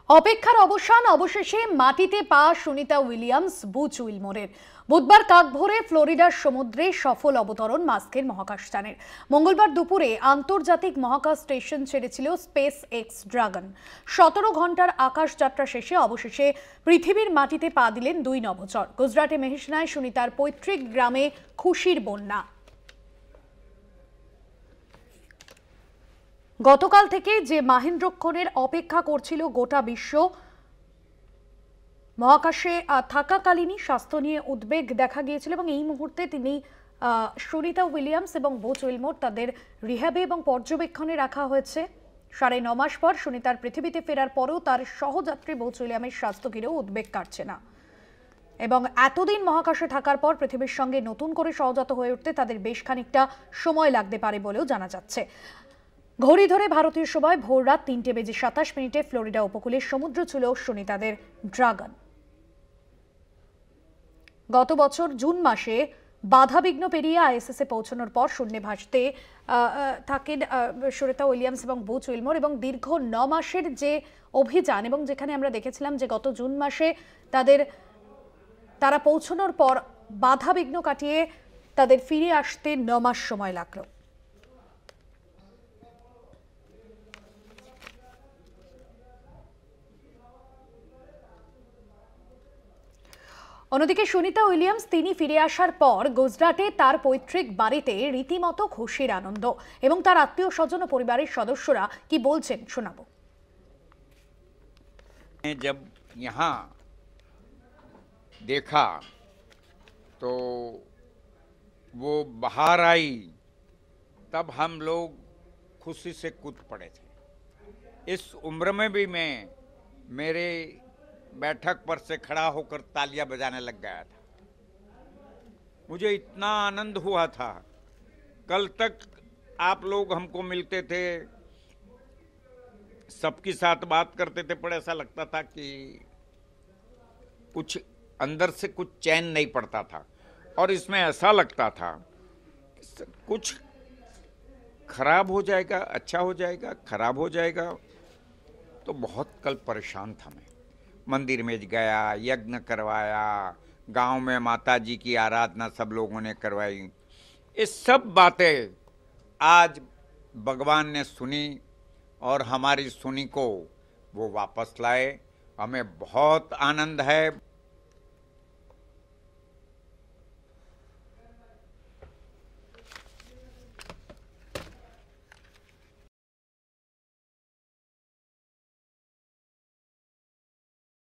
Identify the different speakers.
Speaker 1: অপেক্ষার অবসান, অবশেষে মাটিতে পা সুনিতা উইলিয়ামস বুচ উইলমোরের। বুধবার কাকভোরে ফ্লোরিডার সমুদ্রে সফল অবতরণ মাস্কের মহাকাশযানের। মঙ্গলবার দুপুরে আন্তর্জাতিক মহাকাশ স্টেশন ছেড়েছিল স্পেস এক্স ড্রাগন। 17 ঘন্টার আকাশ যাত্রা শেষে অবশেষে পৃথিবীর মাটিতে পা দিলেন দুই নভোচর। গুজরাটে মেহসানায় সুনিতার পৈতৃক গ্রামে খুশির বন্যা। গতকাল থেকে যে মাহেন্দ্রক্ষণের অপেক্ষা করছিল গোটা বিশ্ব, মহাকাশে থাকাকালীনই স্বাস্থ্য নিয়ে উদ্বেগ দেখা গিয়েছিল এবং এই মুহূর্তে তিনি সুনিতা উইলিয়ামস এবং বুচ উইলমোর তাদের রিহ্যাবে এবং পর্যবেক্ষণে রাখা হয়েছে। 9.5 মাস পর সুনিতার পৃথিবীতে ফেরার পরেও তার সহযাত্রী বুচ উইলিয়ামের স্বাস্থ্য ঘিরেও উদ্বেগ কাটছে না এবং এতদিন মহাকাশে থাকার পর পৃথিবীর সঙ্গে নতুন করে সহজাত হয়ে উঠতে তাদের বেশ খানিকটা সময় লাগতে পারে বলেও জানা যাচ্ছে। ঘড়ি ধরে ভারতীয় সময় ভোর রাত 3:27 ফ্লোরিডা উপকূলে সমুদ্র ছিল সুনিতাদের ড্রাগন। গত বছর জুন মাসে বাধাবিঘ্ন পেরিয়ে আইএসএসে পৌঁছানোর পর শূন্যে ভাসতে থাকেন সুনিতা উইলিয়ামস এবং বুচ উইলমোর এবং দীর্ঘ 9 মাসের যে অভিযান, এবং যেখানে আমরা দেখেছিলাম যে গত জুন মাসে তারা পৌঁছানোর পর বাধাবিঘ্ন কাটিয়ে তাদের ফিরে আসতে 9 মাস সময় লাগলো। অন্যদিকে সুনিতা উইলিয়ামস তিনি ফিরে আসার পর গুজরাটে তার পৈতৃক বাড়িতে রীতিমতো খুশির আনন্দ এবং তার আত্মীয় স্বজন ও পরিবারের সদস্যরা কি বলছেন শোনাবো।
Speaker 2: जब यहाँ देखा तो वो बाहर आई तब हम लोग खुशी से कूद पड़े थे। इस उम्र में भी मैं मेरे बैठक पर से खड़ा होकर तालियां बजाने लग गया था। मुझे इतना आनंद हुआ था। कल तक आप लोग हमको मिलते थे, सबके साथ बात करते थे, पर ऐसा लगता था कि कुछ अंदर से कुछ चैन नहीं पड़ता था और इसमें ऐसा लगता था कुछ खराब हो जाएगा, अच्छा हो जाएगा, खराब हो जाएगा। तो बहुत कल परेशान था मैं। मंदिर में गया, यज्ञ करवाया, गांव में माता जी की आराधना सब लोगों ने करवाई। ये सब बातें आज भगवान ने सुनी और हमारी सुनी को वो वापस लाए। हमें बहुत आनंद है।